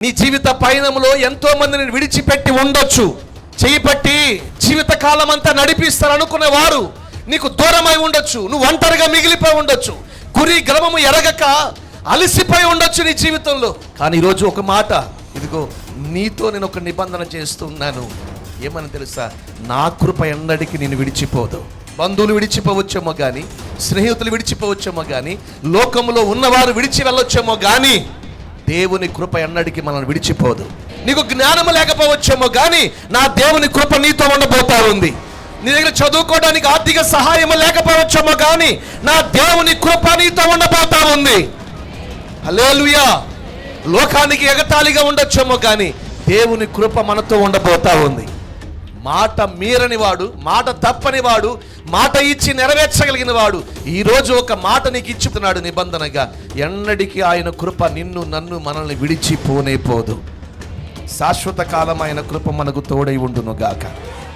నీ జీవిత పయనంలో ఎంతో మందిని విడిచిపెట్టి ఉండొచ్చు. చెయ్యి పట్టి జీవిత కాలం అంతా నడిపిస్తారనుకునే వారు నీకు దూరమై ఉండొచ్చు. నువ్వు ఒంటరిగా మిగిలిపోయి ఉండొచ్చు. గురి గ్రమము ఎరగక అలసిపోయి ఉండొచ్చు నీ జీవితంలో. కానీ ఈరోజు ఒక మాట, ఇదిగో నీతో నేను ఒక నిబంధన చేస్తున్నాను. ఏమని తెలుసా? నా కృప ఎన్నడికి నేను విడిచిపోదు. బంధువులు విడిచిపోవచ్చేమో కానీ, స్నేహితులు విడిచిపోవచ్చేమో కానీ, లోకంలో ఉన్నవారు విడిచి వెళ్ళొచ్చేమో కానీ, దేవుని కృప ఎన్నడికి మనల్ని విడిచిపోదు. నీకు జ్ఞానము లేకపోవచ్చేమో కానీ నా దేవుని కృప నీతో ఉండబోతా ఉంది. నీ దగ్గర చదువుకోవడానికి ఆర్థిక సహాయం లేకపోవచ్చేమో కానీ నా దేవుని కృప నీతో ఉండబోతా ఉంది. హల్లెలూయా. లోకానికి ఎగతాళిగా ఉండొచ్చేమో కానీ దేవుని కృప మనతో ఉండబోతా ఉంది. మాట మీరని వాడు, మాట తప్పని వాడు, మాట ఇచ్చి నెరవేర్చగలిగిన వాడు ఈరోజు ఒక మాట నీకు ఇచ్చుతున్నాడు నిబంధనగా. ఎన్నడికి ఆయన కృప నిన్ను నన్ను మనల్ని విడిచిపోనే పోదు. శాశ్వత కాలం ఆయన కృప మనకు తోడై ఉండును గాక.